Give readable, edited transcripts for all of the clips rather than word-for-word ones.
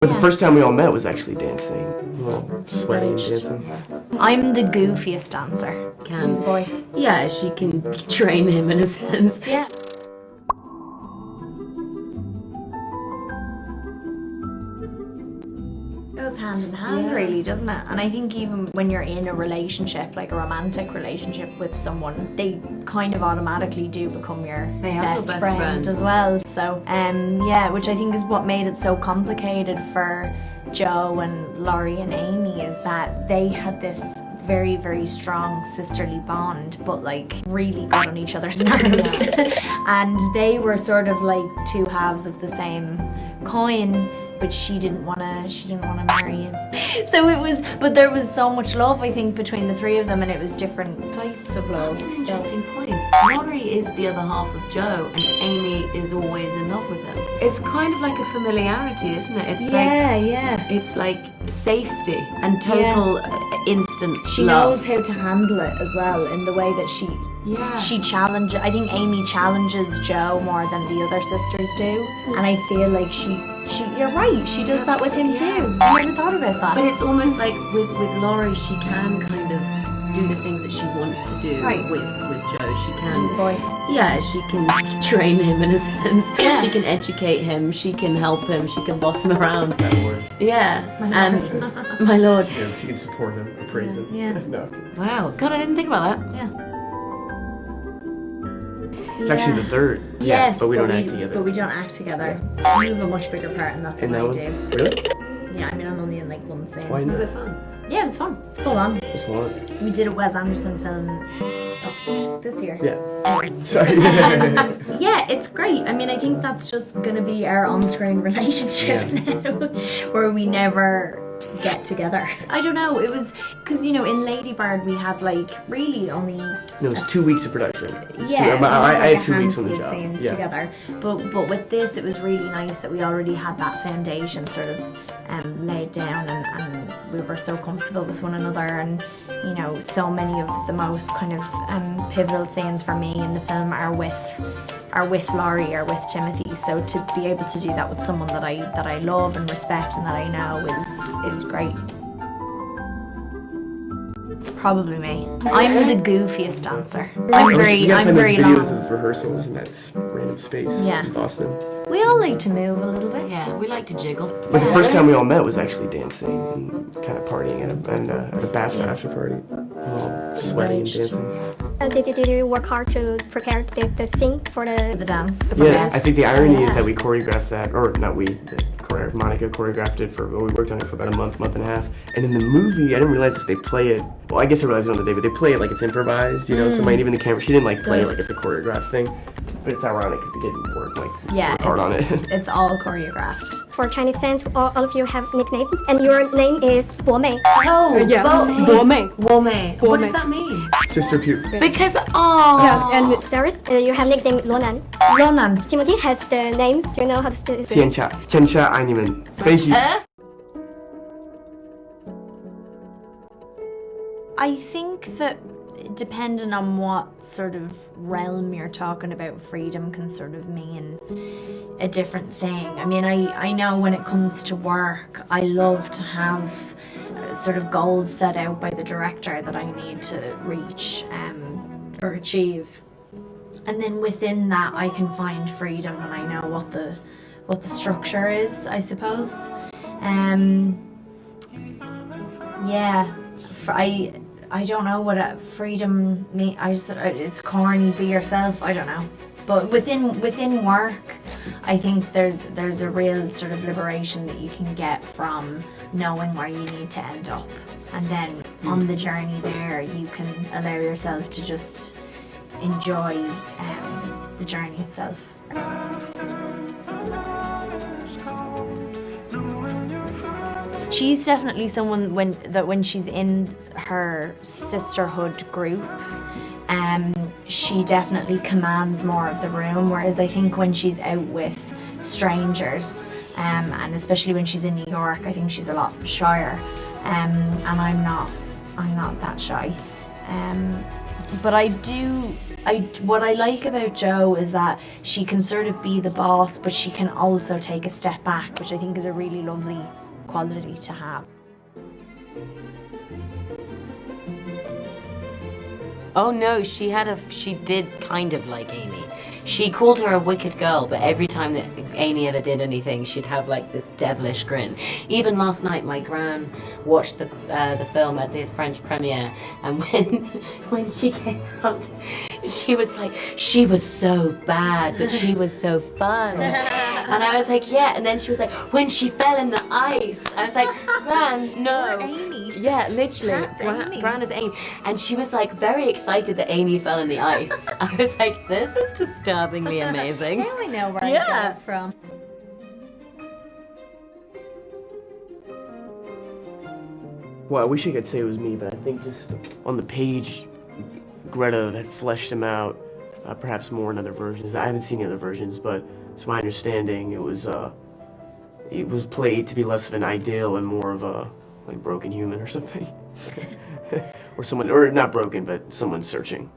But the first time we all met was actually dancing. A little sweaty and dancing. I'm the goofiest dancer. Boy. Yeah, she can train him in a sense. Yeah. Goes hand in hand, really, doesn't it? And I think even when you're in a relationship, like a romantic relationship with someone, they kind of automatically do become your best friend as well. So, yeah, which I think is what made it so complicated for Joe and Laurie and Amy, is that they had this very, very strong sisterly bond, but like really got on each other's nerves. And they were sort of like two halves of the same coin, but she didn't want to marry him. So it was, but there was so much love, I think, between the three of them, and it was different types of love. That's an interesting point. Laurie is the other half of Joe, and Amy is always in love with him. It's kind of like a familiarity, isn't it? It's it's like safety and total instant She love. knows how to handle it as well, in the way that she challenges. I think Amy challenges Joe more than the other sisters do, and I feel like you're right, she does that with him too. I never thought about that. But it's almost like with Laurie, she can kind of do the things that she wants to do with Joe. She can, she can train him in a sense. Yeah. She can educate him, she can help him, she can boss him around. My lord. Yeah, she can support him and praise him. Yeah. No. Wow, God, I didn't think about that. Yeah. It's actually the third. Yes, but we don't act together. But we don't act together. You have a much bigger part in that than I do. Really? Yeah, I mean, I'm only in like one scene. Why Was not? it fun? Yeah, it was fun. It's full on. It's fun. We did a Wes Anderson film this year. Yeah. Sorry. Yeah, it's great. I mean, I think that's just gonna be our on-screen relationship now, where we never get together. I don't know, it was because, you know, in Lady Bird we had like really only No, it was 2 weeks of production. I had 2 weeks on the job. Scenes together. But with this, it was really nice that we already had that foundation sort of laid down, and we were so comfortable with one another, and you know, so many of the most kind of pivotal scenes for me in the film are with Laurie or with Timothée. So to be able to do that with someone that I love and respect and that I know is great. Probably me. I'm the goofiest dancer. I'm very videos long. of these rehearsals in that random space in Boston. We all like to move a little bit. Yeah, we like to jiggle. But the first time we all met was actually dancing and kind of partying at a BAFTA after party. All sweaty and dancing. Did you work hard to prepare the scene for the dance? Yeah, I think the irony is that we choreographed that, or not we, Monica choreographed it we worked on it for about a month and a half. And in the movie, I didn't realize this, they play it, well, I guess I realized it on the day, but they play it like it's improvised, you know, so even the camera, she didn't like play it like it's a choreographed thing. But it's ironic because we didn't work hard on it. It's all choreographed. For Chinese fans, all of you have nicknames, and your name is Bo Mei. Oh, yeah. Bo Mei. What does that mean? Sister Pugh. Because, Yeah, and Saoirse, you have nickname Ronan. Ronan. Timothy has the name. Do you know how to say it? Tiancha 아니면. Thank you. I think that depending on what sort of realm you're talking about, freedom can sort of mean a different thing. I mean, I know when it comes to work, I love to have sort of goals set out by the director that I need to reach or achieve. And then within that, I can find freedom when I know what the structure is, I suppose. I don't know what freedom means. It's corny. Be yourself. I don't know. But within work, I think there's a real sort of liberation that you can get from knowing where you need to end up, and then on the journey there, you can allow yourself to just enjoy the journey itself. She's definitely someone when she's in her sisterhood group, she definitely commands more of the room, whereas I think when she's out with strangers, and especially when she's in New York, I think she's a lot shyer, and I'm not that shy. But what I like about Jo is that she can sort of be the boss, but she can also take a step back, which I think is a really lovely quality to have. Oh no, she did kind of like Amy. She called her a wicked girl, but every time that Amy ever did anything, she'd have like this devilish grin. Even last night, my gran watched the film at the French premiere, and when she came out, she was like, she was so bad, but she was so fun. And I was like, yeah. And then she was like, when she fell in the ice, I was like, Gran, no. Or Amy. Yeah, literally. Gran is Amy. And she was like very excited that Amy fell in the ice. I was like, this is disturbingly amazing. Now I know where I got it from. Well, I wish I could say it was me, but I think just on the page, Greta had fleshed him out, perhaps more in other versions. I haven't seen the other versions, but it's my understanding it was played to be less of an ideal and more of a like broken human or something, or someone, or not broken, but someone searching.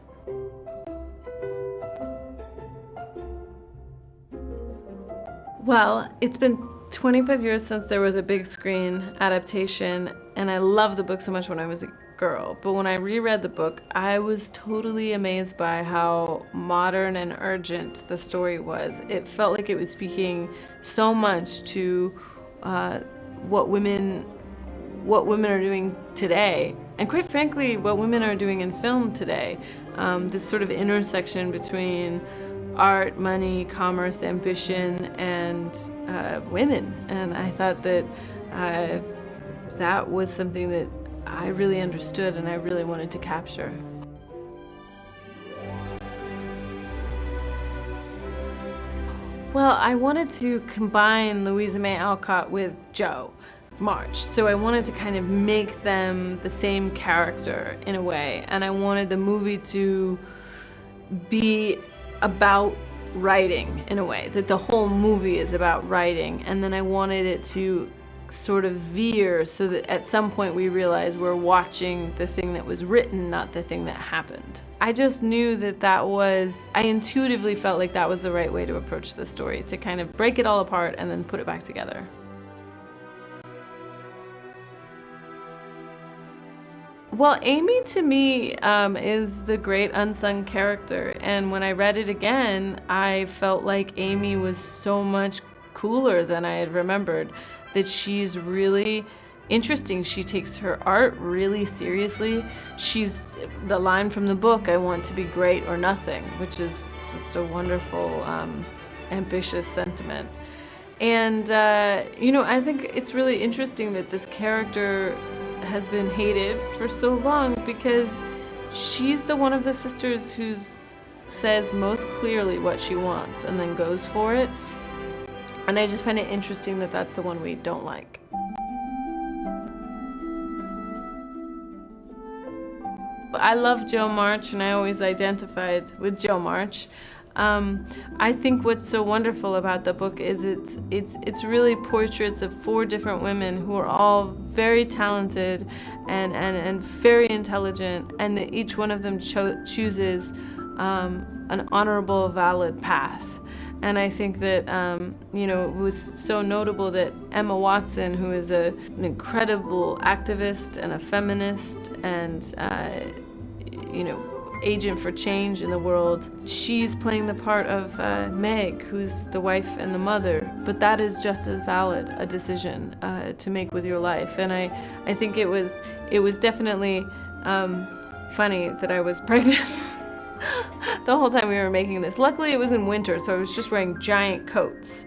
Well, it's been 25 years since there was a big screen adaptation, and I loved the book so much when I was a girl. But when I reread the book, I was totally amazed by how modern and urgent the story was. It felt like it was speaking so much to what women are doing today, and quite frankly, what women are doing in film today. This sort of intersection between art, money, commerce, ambition, and women. And I thought that that was something that I really understood and I really wanted to capture. Well, I wanted to combine Louisa May Alcott with Jo March. So I wanted to kind of make them the same character in a way. And I wanted the movie to be about writing in a way, that the whole movie is about writing. And then I wanted it to sort of veer so that at some point we realize we're watching the thing that was written, not the thing that happened. I just knew I intuitively felt like that was the right way to approach the story, to kind of break it all apart and then put it back together. Well, Amy to me is the great unsung character, and when I read it again, I felt like Amy was so much cooler than I had remembered, that she's really interesting. She takes her art really seriously. She's the line from the book, I want to be great or nothing, which is just a wonderful, ambitious sentiment. And, I think it's really interesting that this character has been hated for so long because she's the one of the sisters who says most clearly what she wants and then goes for it. And I just find it interesting that that's the one we don't like. I love Jo March, and I always identified with Jo March. I think what's so wonderful about the book is it's really portraits of 4 different women who are all very talented and very intelligent, and that each one of them chooses an honorable, valid path. And I think that, it was so notable that Emma Watson, who is an incredible activist and a feminist and, agent for change in the world, she's playing the part of Meg, who's the wife and the mother. But that is just as valid a decision to make with your life. And I think it was definitely funny that I was pregnant the whole time we were making this. Luckily it was in winter, so I was just wearing giant coats.